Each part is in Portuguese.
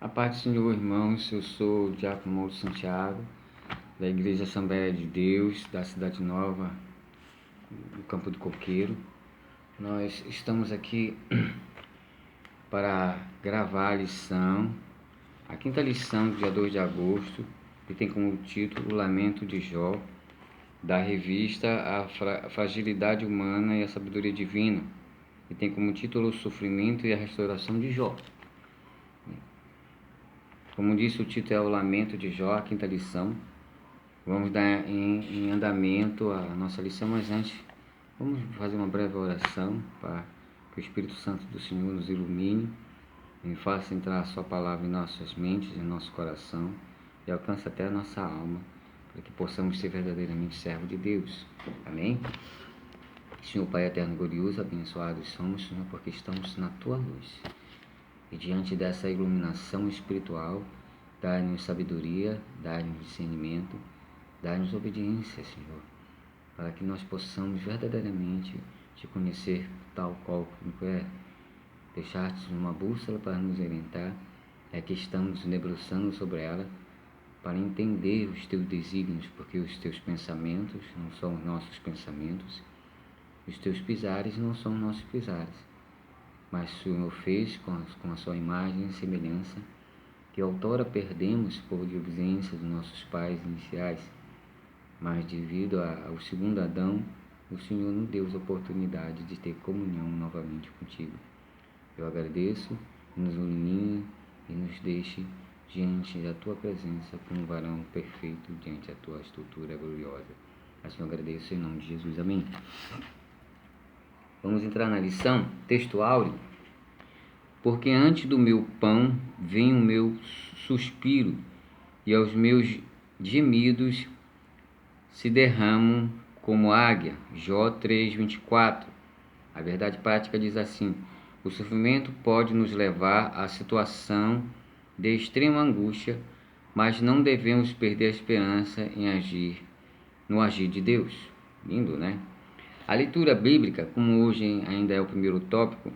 A paz do Senhor, irmãos, eu sou o Diácono Mauro Santiago, da Igreja Assembleia de Deus, da Cidade Nova, do Campo do Coqueiro. Nós estamos aqui para gravar a lição, a quinta lição do dia 2 de agosto, que tem como título O Lamento de Jó, da revista A Fragilidade Humana e a Sabedoria Divina, e tem como título O Sofrimento e a Restauração de Jó. Como disse, o título é O Lamento de Jó, a quinta lição. Vamos dar em andamento a nossa lição, mas antes vamos fazer uma breve oração para que o Espírito Santo do Senhor nos ilumine e faça entrar a sua palavra em nossas mentes, em nosso coração e alcance até a nossa alma, para que possamos ser verdadeiramente servos de Deus. Amém? Senhor Pai eterno glorioso, abençoados somos, Senhor, porque estamos na Tua luz. E diante dessa iluminação espiritual, dá-nos sabedoria, dá-nos discernimento, dá-nos obediência, Senhor, para que nós possamos verdadeiramente Te conhecer tal qual como é. Deixar-te uma bússola para nos orientar, é que estamos nos debruçando sobre ela, para entender os Teus desígnios, porque os Teus pensamentos não são os nossos pensamentos, os Teus pisares não são os nossos pisares, mas o Senhor fez com a Sua imagem e semelhança, que outrora perdemos por desobediência dos nossos pais iniciais, mas devido ao segundo Adão, o Senhor nos deu a oportunidade de ter comunhão novamente contigo. Eu agradeço, nos ilumine e nos deixe diante da Tua presença como um varão perfeito diante da Tua estrutura gloriosa. Assim eu agradeço em nome de Jesus. Amém. Vamos entrar na lição, texto áureo. Porque antes do meu pão vem o meu suspiro, e aos meus gemidos se derramam como águia. Jó 3:24. A verdade prática diz assim: o sofrimento pode nos levar à situação de extrema angústia, mas não devemos perder a esperança no agir de Deus. Lindo, né? A leitura bíblica, como hoje ainda é o primeiro tópico,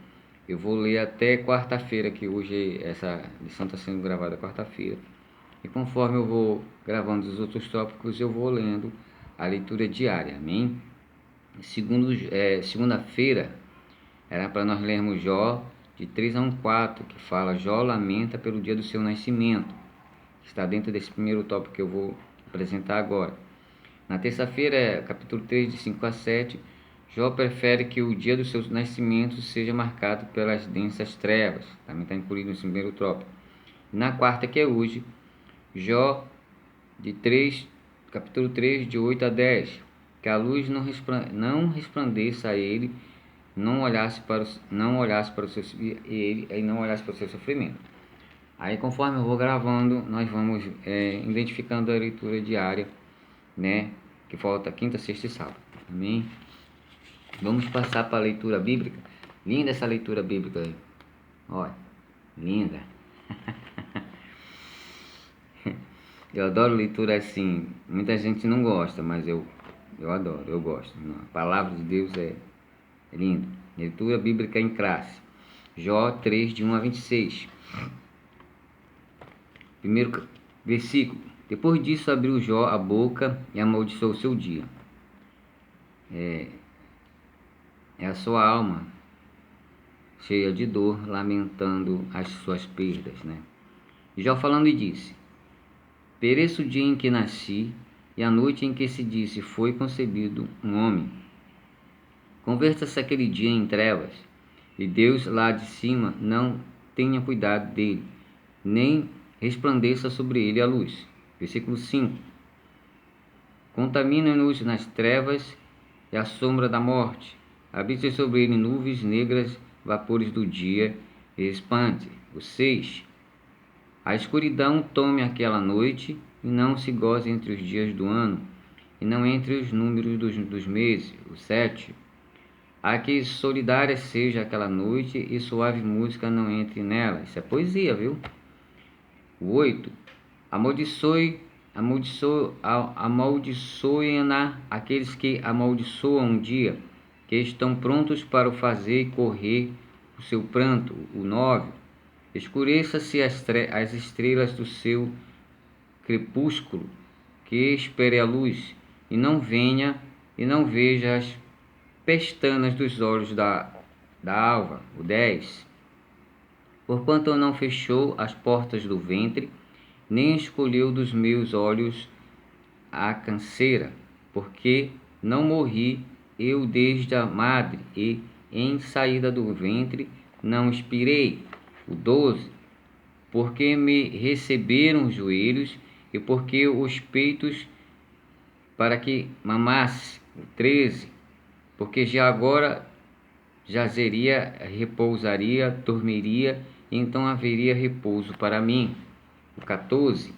eu vou ler até quarta-feira, que hoje essa lição está sendo gravada quarta-feira. E conforme eu vou gravando os outros tópicos, eu vou lendo a leitura diária, amém? Segunda-feira era para nós lermos Jó de 3-4, que fala: Jó lamenta pelo dia do seu nascimento. Está dentro desse primeiro tópico que eu vou apresentar agora. Na terça-feira, capítulo 3, de 5-7, Jó prefere que o dia do seu nascimento seja marcado pelas densas trevas. Também está incluído nesse primeiro tópico. Na quarta, que é hoje, Jó capítulo 3, de 8-10, que a luz não resplandeça a ele, não olhasse para o seu sofrimento. Aí, conforme eu vou gravando, nós vamos identificando a leitura diária, né? Que falta quinta, sexta e sábado. Amém? Vamos passar para a leitura bíblica. Linda essa leitura bíblica aí. Olha, linda. Eu adoro leitura assim. Muita gente não gosta, mas eu adoro, eu gosto. A palavra de Deus é linda. Leitura bíblica em classe. Jó 3, de 1-26. Primeiro versículo. Depois disso abriu Jó a boca e amaldiçoou o seu dia. É a sua alma cheia de dor, lamentando as suas perdas, né? Jó falando e disse: pereço o dia em que nasci, e a noite em que se disse foi concebido um homem. Converta-se aquele dia em trevas, e Deus lá de cima não tenha cuidado dele, nem resplandeça sobre ele a luz. Versículo 5. Contamina-nos nas trevas e a sombra da morte. Habita sobre ele nuvens negras, vapores do dia, e espante. O 6. A escuridão tome aquela noite, e não se goze entre os dias do ano, e não entre os números dos meses. O 7. A que solidária seja aquela noite, e suave música não entre nela. Isso é poesia, viu? O 8. Amaldiçoem-na aqueles que amaldiçoam um dia, que estão prontos para o fazer e correr o seu pranto. O 9. Escureça-se as estrelas do seu crepúsculo, que espere a luz, e não veja as pestanas dos olhos da alva. O 10. Porquanto não fechou as portas do ventre, nem escolheu dos meus olhos a canseira, porque não morri eu desde a madre, e em saída do ventre não expirei. O 12. Porque me receberam os joelhos, e porque os peitos para que mamasse. O 13. Porque já agora jazeria, repousaria, dormiria, e então haveria repouso para mim. O 14.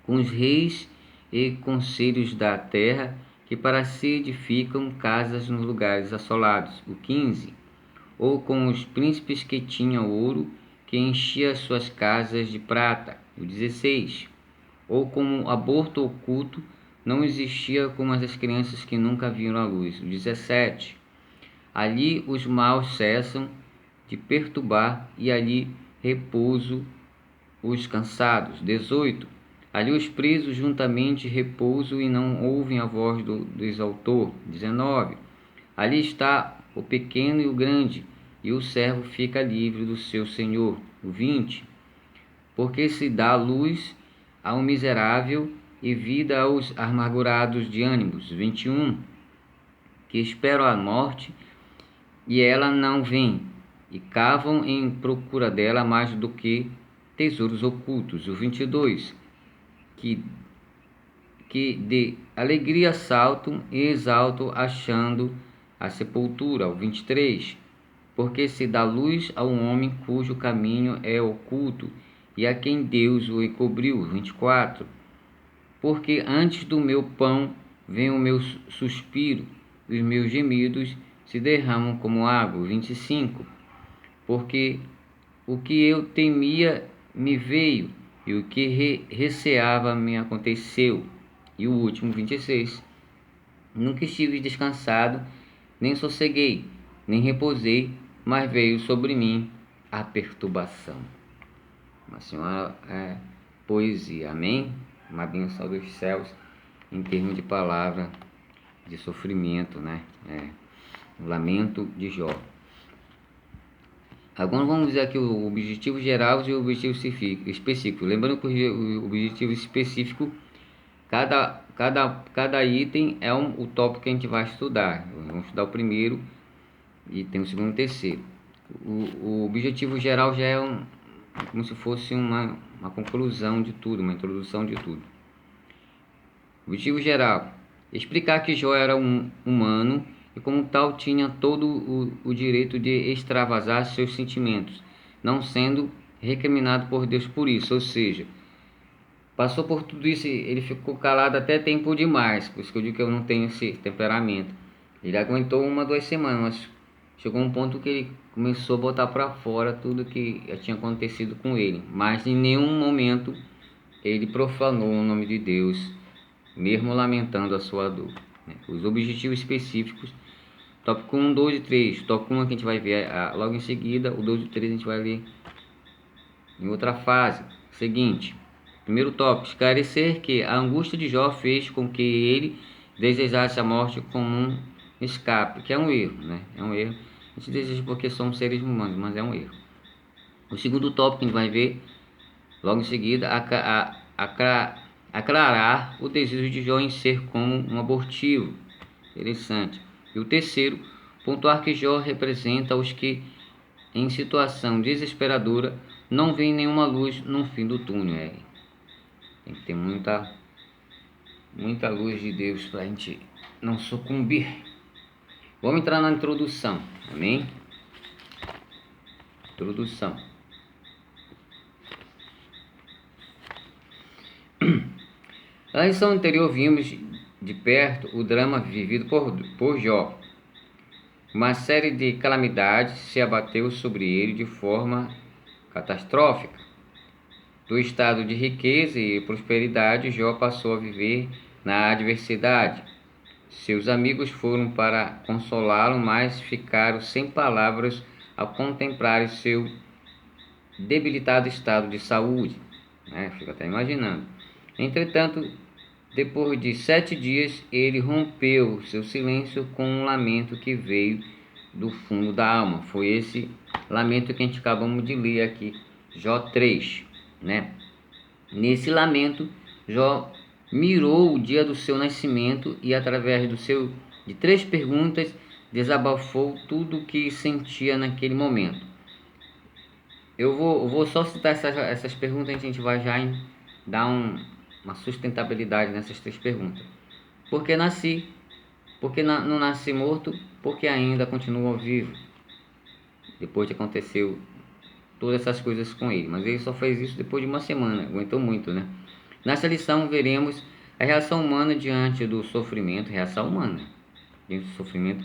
Com os reis e conselhos da terra, que para si edificam casas nos lugares assolados. O 15. Ou com os príncipes que tinham ouro, que enchia suas casas de prata. O 16. Ou como aborto oculto, não existia como as crianças que nunca viram a luz. O 17. Ali os maus cessam de perturbar, e ali repouso os cansados. 18. Ali os presos juntamente repouso, e não ouvem a voz do exaltor. 19. Ali está o pequeno e o grande, e o servo fica livre do seu senhor. O 20. Porque se dá luz ao miserável e vida aos amargurados de ânimos. 21. Que esperam a morte, e ela não vem, e cavam em procura dela mais do que tesouros ocultos. O 22. Que de alegria saltam e exaltam, achando a sepultura. O 23. Porque se dá luz a um homem cujo caminho é oculto, e a quem Deus o encobriu. 24. Porque antes do meu pão vem o meu suspiro, os meus gemidos se derramam como água. 25. Porque o que eu temia me veio, e o que receava me aconteceu. E o último, 26. Nunca estive descansado, nem sosseguei, nem repousei, mas veio sobre mim a perturbação. Uma senhora poesia, amém? Uma bênção dos céus em termos de palavra de sofrimento, né? O lamento de Jó. Agora vamos dizer aqui o objetivo geral e o objetivo específico. Lembrando que o objetivo específico, cada item é o tópico que a gente vai estudar. Vamos estudar o primeiro e tem o segundo e o terceiro. O objetivo geral já é como se fosse uma conclusão de tudo, uma introdução de tudo. Objetivo geral: explicar que Jó era um humano e como tal tinha todo o direito de extravasar seus sentimentos, não sendo recriminado por Deus por isso. Ou seja, passou por tudo isso, ele ficou calado até tempo demais. Por isso que eu digo que eu não tenho esse temperamento. Ele aguentou 1-2 semanas, mas chegou um ponto que ele começou a botar para fora tudo que já tinha acontecido com ele. Mas em nenhum momento ele profanou o nome de Deus, mesmo lamentando a sua dor. Os objetivos específicos, tópico 1, 2 e 3. Tópico 1 que a gente vai ver logo em seguida, o 2 e 3 a gente vai ler em outra fase. Seguinte, primeiro tópico: esclarecer que a angústia de Jó fez com que ele desejasse a morte como um escape, que é um erro, né? É um erro. A gente deseja porque somos seres humanos, mas é um erro. O segundo tópico que a gente vai ver logo em seguida, aclarar o desejo de Jó em ser como um abortivo. Interessante. E o terceiro, pontuar que Jó representa os que, em situação desesperadora, não veem nenhuma luz no fim do túnel. Tem que ter muita luz de Deus para a gente não sucumbir. Vamos entrar na introdução, amém? Introdução. Na lição anterior vimos de perto o drama vivido por Jó. Uma série de calamidades se abateu sobre ele de forma catastrófica. Do estado de riqueza e prosperidade, Jó passou a viver na adversidade. Seus amigos foram para consolá-lo, mas ficaram sem palavras ao contemplar seu debilitado estado de saúde, né? Fico até imaginando. Entretanto, depois de 7 dias, ele rompeu seu silêncio com um lamento que veio do fundo da alma. Foi esse lamento que a gente acabamos de ler aqui, Jó 3, né? Nesse lamento, Jó mirou o dia do seu nascimento e, através de 3 perguntas, desabafou tudo o que sentia naquele momento. Eu vou só citar essas perguntas, a gente vai já dar uma sustentabilidade nessas 3 perguntas. Por que nasci? Por que não nasci morto? Porque ainda continuo vivo. Depois de aconteceu todas essas coisas com ele. Mas ele só fez isso depois de uma semana. Aguentou muito, né? Nessa lição veremos a reação humana diante do sofrimento. Reação humana diante do sofrimento.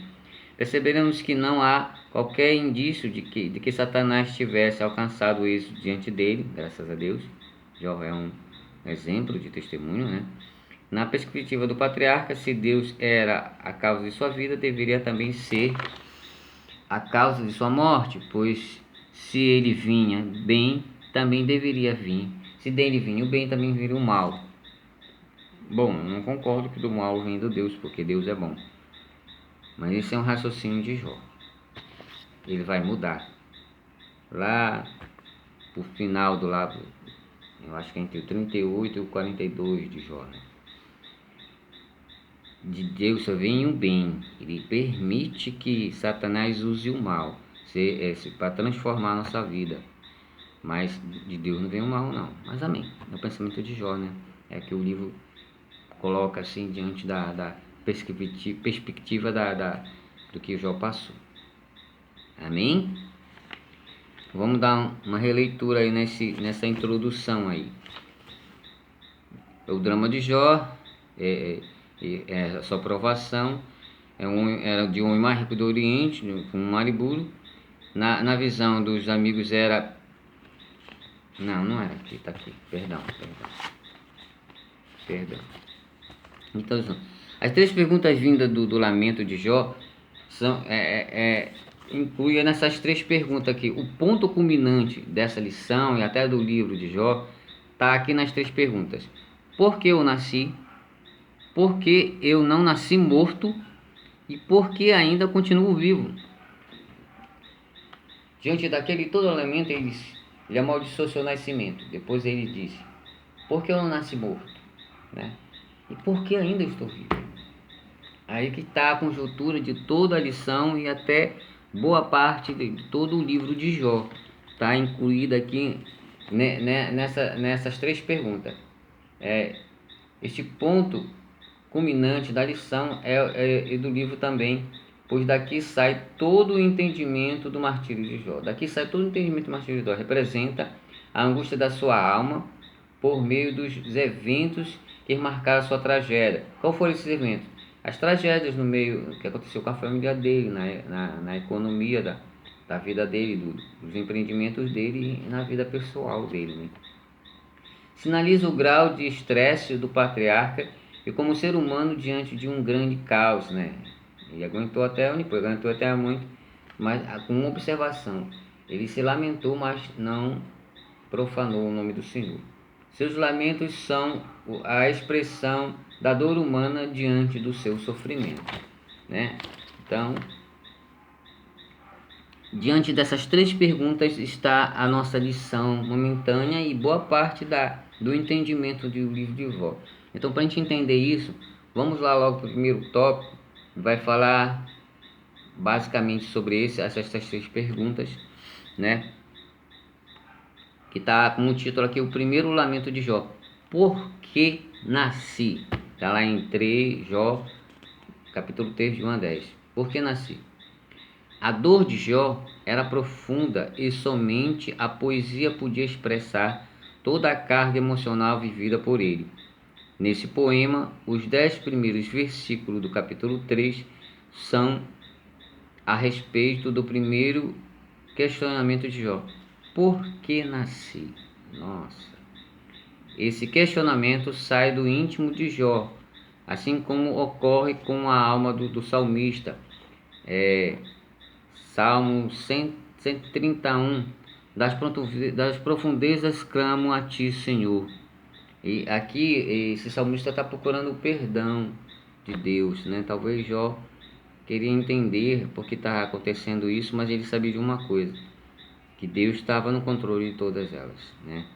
Perceberemos que não há qualquer indício de que Satanás tivesse alcançado isso diante dele, graças a Deus. Jó é um exemplo de testemunho, né? Na perspectiva do patriarca, se Deus era a causa de sua vida, deveria também ser a causa de sua morte, pois se ele vinha bem, também deveria vir. Se dele vinha o bem, também viria o mal. Bom, eu não concordo que do mal venha do Deus, porque Deus é bom. Mas esse é um raciocínio de Jó. Ele vai mudar. Lá pro final do lado, eu acho que é entre o 38 e o 42 de Jó, né? De Deus só vem o bem. Ele permite que Satanás use o mal para transformar a nossa vida. Mas de Deus não vem o mal, não. Mas amém. É o pensamento de Jó, né? É que o livro coloca assim diante da perspectiva do que Jó passou. Amém? Vamos dar uma releitura aí nessa introdução aí. O drama de Jó, a sua provação, era de um homem mais rico do Oriente, com um Mariburo. Na visão dos amigos era... Não era aqui, tá aqui. Perdão. Então, as 3 perguntas vindas do lamento de Jó são... inclui nessas 3 perguntas aqui. O ponto culminante dessa lição e até do livro de Jó está aqui nas 3 perguntas. Por que eu nasci? Por que eu não nasci morto? E por que ainda continuo vivo? Diante daquele todo elemento, ele amaldiçoou seu nascimento. Depois ele disse: por que eu não nasci morto? Né? E por que ainda estou vivo? Aí que está a conjuntura de toda a lição e até boa parte de todo o livro de Jó. Está incluída aqui nessas 3 perguntas. Este ponto culminante da lição é do livro também, pois daqui sai todo o entendimento do martírio de Jó. Daqui sai todo o entendimento do martírio de Jó. Representa a angústia da sua alma por meio dos eventos que marcaram a sua tragédia. Qual foram esses eventos? As tragédias no meio que aconteceu com a família dele, na economia da vida dele, dos empreendimentos dele e na vida pessoal dele, né? Sinaliza o grau de estresse do patriarca e como ser humano diante de um grande caos, né? Ele aguentou até muito, mas com uma observação: ele se lamentou, mas não profanou o nome do Senhor. Seus lamentos são a expressão da dor humana diante do seu sofrimento, né? Então, diante dessas 3 perguntas está a nossa lição momentânea e boa parte do entendimento do livro de Jó. Então, para a gente entender isso, vamos lá logo para o primeiro tópico. Vai falar basicamente sobre essas 3 perguntas, né? Que está com o título aqui, o primeiro lamento de Jó. Por que nasci? Está lá em 3, Jó, capítulo 3, de 1 a 10. Por que nasci? A dor de Jó era profunda e somente a poesia podia expressar toda a carga emocional vivida por ele. Nesse poema, os 10 primeiros versículos do capítulo 3 são a respeito do primeiro questionamento de Jó. Por que nasci? Nossa! Esse questionamento sai do íntimo de Jó, assim como ocorre com a alma do salmista. Salmo 131, das profundezas clamo a ti, Senhor. E aqui esse salmista está procurando o perdão de Deus, né? Talvez Jó queria entender por que está acontecendo isso, mas ele sabia de uma coisa, que Deus estava no controle de todas elas, né?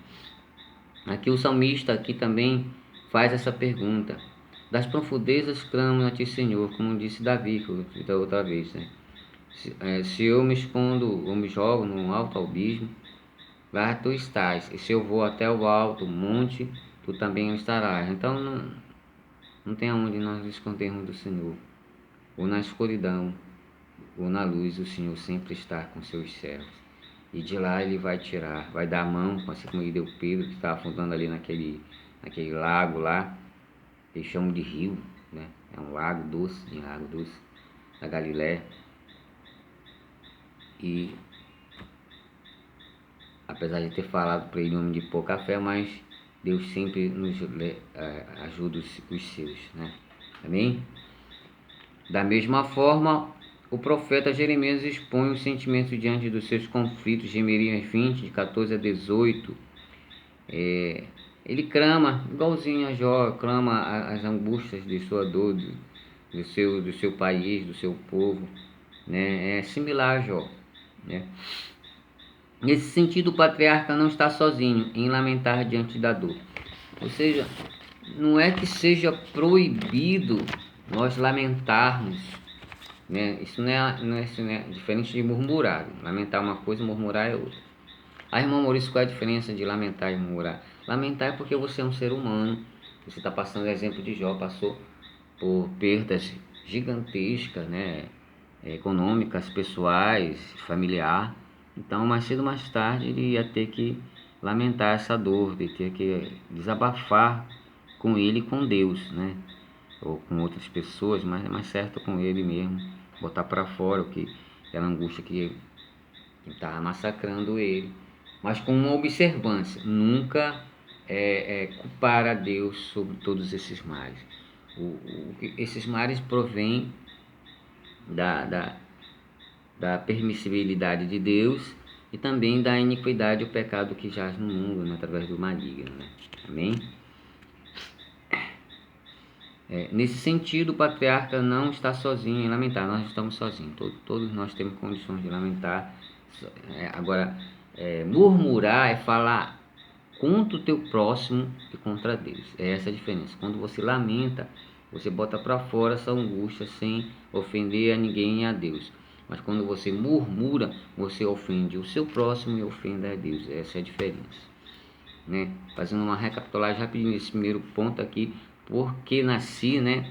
Aqui o salmista aqui também faz essa pergunta: das profundezas clamo a ti, Senhor, como disse Davi da outra vez, né? Se eu me escondo ou me jogo no alto abismo, lá tu estás, e se eu vou até o alto monte, tu também estarás. Então não tem aonde nós nos escondermos do Senhor, ou na escuridão, ou na luz, o Senhor sempre está com seus servos. E de lá ele vai tirar, vai dar a mão, assim como ele deu Pedro, que estava afundando ali naquele lago lá, eles chamam de rio, né? É um lago doce, da Galiléia. E apesar de ter falado para ele homem de pouca fé, mas Deus sempre nos ajuda os seus, né? Amém? Da mesma forma, o profeta Jeremias expõe os sentimentos diante dos seus conflitos. Jeremias 20, de 14 a 18. Ele clama, igualzinho a Jó, clama as angústias de sua dor, do seu país, do seu povo, né? É similar a Jó, né? Nesse sentido, o patriarca não está sozinho em lamentar diante da dor. Ou seja, não é que seja proibido nós lamentarmos, né? Isso não é diferente de murmurar. Lamentar uma coisa, murmurar é outra. A irmã Maurício, qual é a diferença de lamentar e murmurar? Lamentar é porque você é um ser humano. Você está passando o exemplo de Jó, passou por perdas gigantescas, né? Econômicas, pessoais, familiar. Então, mais cedo ou mais tarde, ele ia ter que lamentar essa dor, de ter que desabafar com ele e com Deus, né? Ou com outras pessoas, mas é mais certo com ele mesmo, botar para fora aquela angústia que estava massacrando ele, mas com uma observância, nunca culpar a Deus sobre todos esses males. Esses males provêm da permissibilidade de Deus e também da iniquidade e o pecado que jaz no mundo, né, através do maligno, né? Amém? Nesse sentido, o patriarca não está sozinho em lamentar, nós estamos sozinhos, todos nós temos condições de lamentar. Agora, murmurar é falar contra o teu próximo e contra Deus. É essa a diferença. Quando você lamenta, você bota para fora essa angústia sem ofender a ninguém e a Deus. Mas quando você murmura, você ofende o seu próximo e ofende a Deus. Essa é a diferença, né? Fazendo uma recapitulagem rapidinho nesse primeiro ponto aqui, porque nasci, né?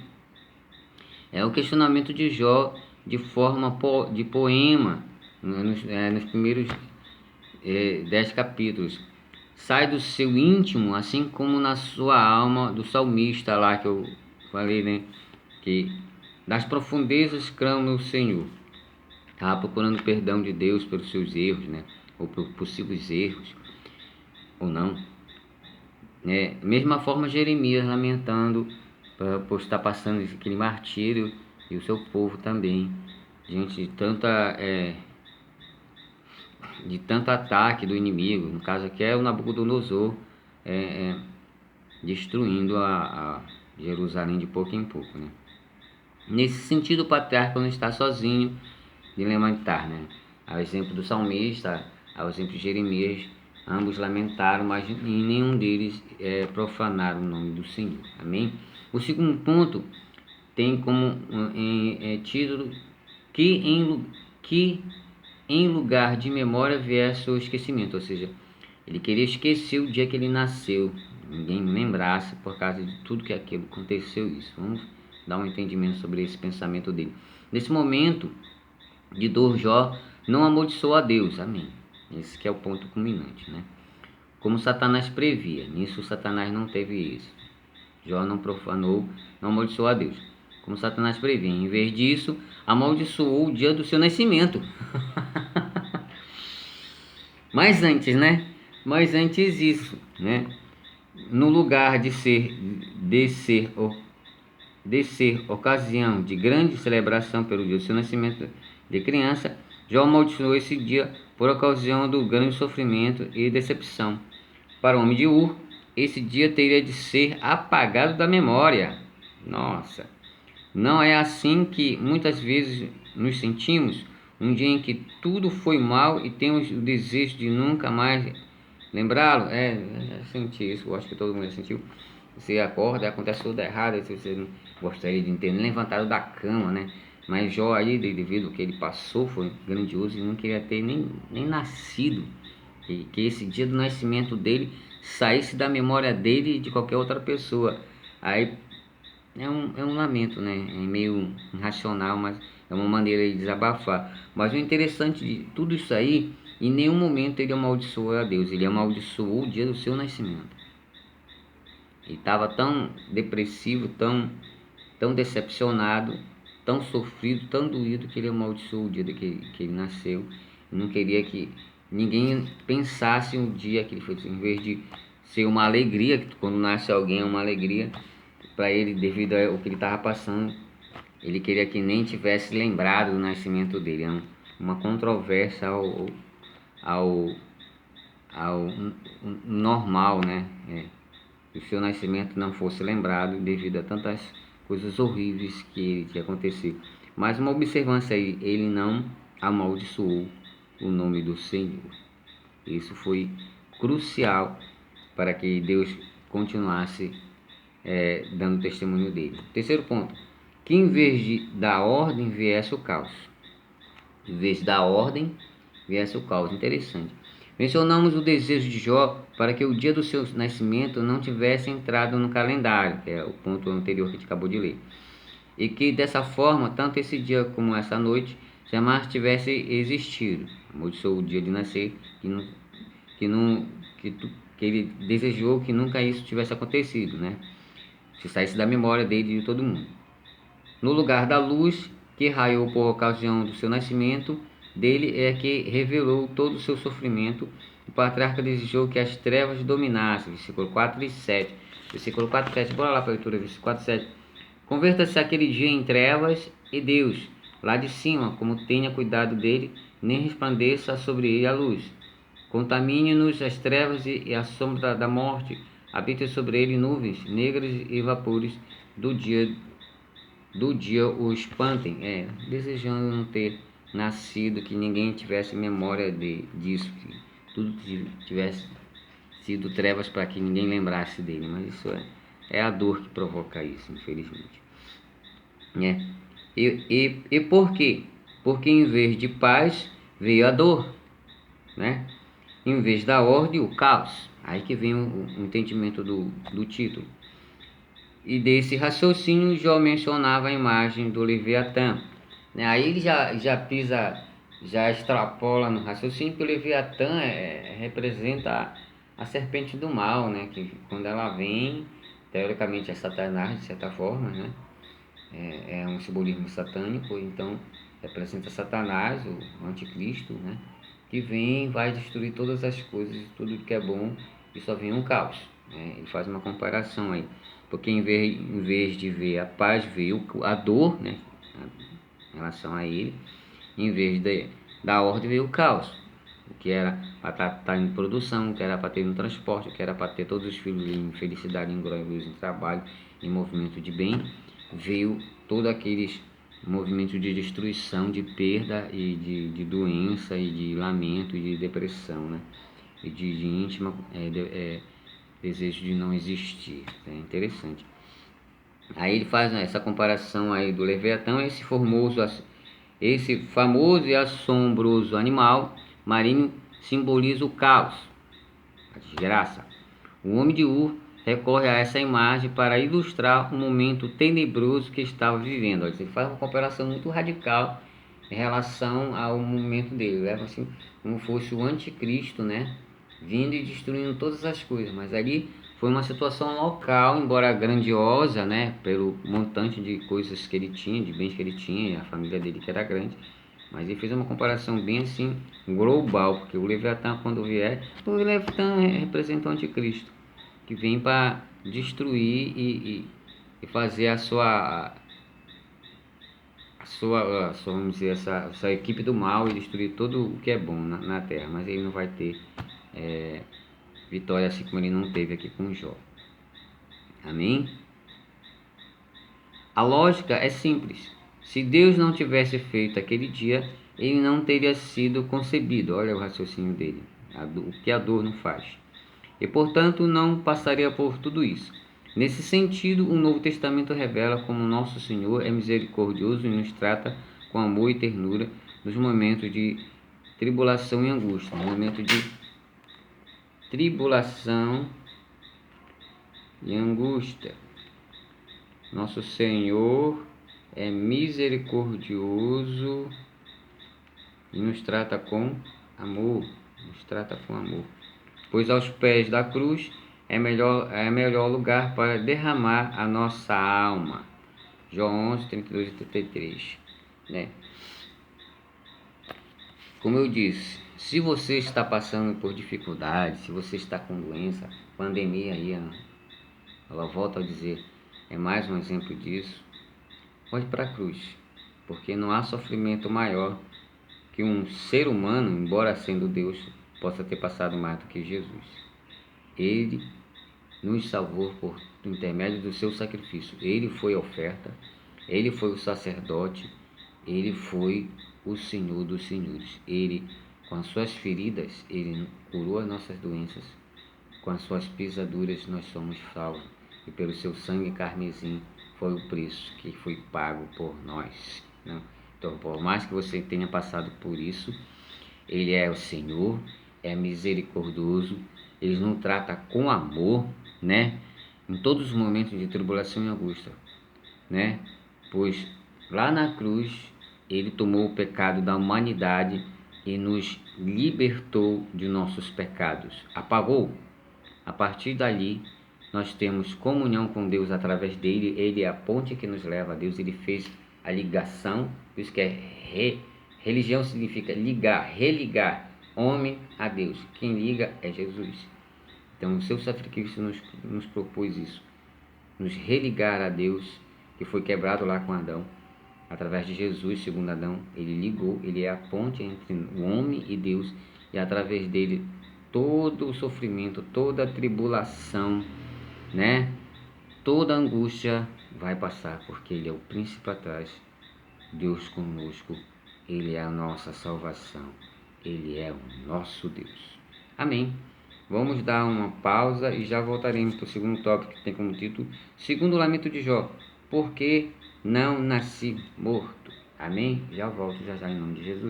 É o questionamento de Jó de forma de poema, nos primeiros 10 capítulos. Sai do seu íntimo, assim como na sua alma, do salmista lá que eu falei, né? Que das profundezas clama o Senhor. Estava procurando perdão de Deus pelos seus erros, né? Ou por possíveis erros, ou não. Mesma forma, Jeremias lamentando por estar passando aquele martírio, e o seu povo também, diante de tanto ataque do inimigo. No caso aqui é o Nabucodonosor destruindo a Jerusalém de pouco em pouco, né? Nesse sentido, o patriarca não está sozinho de lamentar, né? Ao exemplo do salmista, ao exemplo de Jeremias, ambos lamentaram, mas em nenhum deles profanaram o nome do Senhor. Amém? O segundo ponto tem como título que em lugar de memória viesse o esquecimento. Ou seja, ele queria esquecer o dia que ele nasceu, ninguém lembrasse por causa de tudo que aquilo aconteceu isso. Vamos dar um entendimento sobre esse pensamento dele. Nesse momento de dor, Jó não amaldiçoou a Deus. Amém? Esse que é o ponto culminante, né? Como Satanás previa. Nisso Satanás não teve isso. Jó não profanou, não amaldiçoou a Deus, como Satanás previa. Em vez disso, amaldiçoou o dia do seu nascimento. Mas antes, né? Mas antes isso, né? No lugar de ser ocasião de grande celebração pelo dia do seu nascimento de criança, Jó amaldiçoou esse dia por ocasião do grande sofrimento e decepção. Para o homem de Ur, esse dia teria de ser apagado da memória. Nossa, não é assim que muitas vezes nos sentimos? Um dia em que tudo foi mal e temos o desejo de nunca mais lembrá-lo? Já senti isso, eu acho que todo mundo já sentiu. Você acorda, acontece tudo errado, você não gostaria de ter nem levantado da cama, né? Mas Jó aí, devido ao que ele passou, foi grandioso e não queria ter nem nascido. Que esse dia do nascimento dele saísse da memória dele e de qualquer outra pessoa. Aí é um lamento, né? É meio irracional, mas é uma maneira de desabafar. Mas o interessante de tudo isso aí, em nenhum momento ele amaldiçoou a Deus, ele amaldiçoou o dia do seu nascimento. Ele estava tão depressivo, tão decepcionado, tão sofrido, tão doído, que ele amaldiçoou o dia que ele nasceu. Não queria que ninguém pensasse um dia que ele foi, em vez de ser uma alegria, que quando nasce alguém é uma alegria para ele devido ao que ele estava passando, ele queria que nem tivesse lembrado do nascimento dele. É uma controvérsia ao normal, né? Que o seu nascimento não fosse lembrado devido a tantas coisas horríveis que tinha acontecido. Mas uma observância aí, ele não amaldiçoou o nome do Senhor. Isso foi crucial para que Deus continuasse dando testemunho dele. Terceiro ponto, que em vez da ordem viesse o caos. Em vez da ordem viesse o caos. Interessante. Mencionamos o desejo de Jó para que o dia do seu nascimento não tivesse entrado no calendário, que é o ponto anterior que a gente acabou de ler. E que dessa forma, tanto esse dia como essa noite, jamais tivesse existido. Amaldiçoou o dia de nascer, que ele desejou que nunca isso tivesse acontecido, né? Se saísse da memória dele e de todo mundo. No lugar da luz que raiou por ocasião do seu nascimento, dele é que revelou todo o seu sofrimento. O patriarca desejou que as trevas dominassem. Versículo 4 e 7. Versículo 4 e 7. Bora lá para a leitura. Versículo 4 e 7. Converta-se aquele dia em trevas e Deus, lá de cima, como tenha cuidado dele, nem resplandeça sobre ele a luz. Contamine-nos as trevas e a sombra da morte. Habite sobre ele nuvens negras e vapores do dia o espantem, desejando não ter nascido, que ninguém tivesse memória disso, que tudo tivesse sido trevas para que ninguém lembrasse dele, mas isso é a dor que provoca isso, infelizmente. E por quê? Porque em vez de paz veio a dor, né? Em vez da ordem, o caos. Aí que vem o entendimento do título. E desse raciocínio Jó mencionava a imagem do Leviatã. Aí ele já pisa, já extrapola no raciocínio que o Leviatã representa a serpente do mal, né? Que quando ela vem, teoricamente é Satanás, de certa forma, né? É um simbolismo satânico, então representa Satanás, o anticristo, né? Que vem, vai destruir todas as coisas, tudo que é bom, e só vem um caos. Ele faz uma comparação aí, porque em vez de ver a paz, veio a dor, né? Em relação a ele, em vez da ordem, veio o caos. O que era para estar em produção, o que era para ter no transporte, o que era para ter todos os filhos em felicidade, em glória, em trabalho, em movimento de bem, veio todos aqueles movimentos de destruição, de perda e de doença e de lamento e de depressão, né? E de íntima desejo de não existir. É interessante. Aí ele faz essa comparação aí do Leviatã, esse famoso e assombroso animal marinho simboliza o caos, a desgraça. O homem de Ur recorre a essa imagem para ilustrar o momento tenebroso que estava vivendo. Ele faz uma comparação muito radical em relação ao momento dele. Leva assim como fosse o anticristo, né? Vindo e destruindo todas as coisas. Mas ali foi uma situação local, embora grandiosa, né? Pelo montante de coisas que ele tinha, de bens que ele tinha, e a família dele que era grande. Mas ele fez uma comparação bem assim, global, porque o Leviatã, quando vier, o Leviatã representa o anticristo, que vem para destruir e fazer a vamos dizer, essa equipe do mal e destruir tudo o que é bom na terra, mas ele não vai ter vitória assim como ele não teve aqui com Jó. Amém? A lógica é simples. Se Deus não tivesse feito aquele dia, ele não teria sido concebido. Olha o raciocínio dele, o que a dor não faz. E portanto não passaria por tudo isso. Nesse sentido, o Novo Testamento revela como nosso Senhor é misericordioso e nos trata com amor e ternura nos momentos de tribulação e angústia. No momento de tribulação e angústia, nosso Senhor é misericordioso e nos trata com amor. Pois aos pés da cruz é melhor lugar para derramar a nossa alma. João 11, 32 e 33. Né? Como eu disse, se você está passando por dificuldade, se você está com doença, pandemia aí, ela volta a dizer, é mais um exemplo disso, pode ir para a cruz, porque não há sofrimento maior que um ser humano, embora sendo Deus, possa ter passado mais do que Jesus. Ele nos salvou por intermédio do seu sacrifício. Ele foi a oferta, ele foi o sacerdote, ele foi o Senhor dos senhores. Ele, com as suas feridas, ele curou as nossas doenças. Com as suas pisaduras nós somos salvos. E pelo seu sangue carmesim foi o preço que foi pago por nós. Né? Então, por mais que você tenha passado por isso, ele é o Senhor, é misericordioso, ele nos trata com amor, né? Em todos os momentos de tribulação e angústia, né? Pois lá na cruz ele tomou o pecado da humanidade e nos libertou de nossos pecados. Apagou. A partir dali nós temos comunhão com Deus através dele. Ele é a ponte que nos leva a Deus. Ele fez a ligação. Isso que é religião significa ligar, religar homem a Deus. Quem liga é Jesus. Então o seu sacrifício nos propôs isso, nos religar a Deus, que foi quebrado lá com Adão. Através de Jesus, segundo Adão, ele ligou, ele é a ponte entre o homem e Deus, e através dele todo o sofrimento, toda a tribulação, né? Toda a angústia vai passar, porque ele é o príncipe atrás, Deus conosco, ele é a nossa salvação, ele é o nosso Deus. Amém. Vamos dar uma pausa e já voltaremos para o segundo tópico, que tem como título Segundo o Lamento de Jó, por que não nasci morto? Amém? Já volto já em nome de Jesus.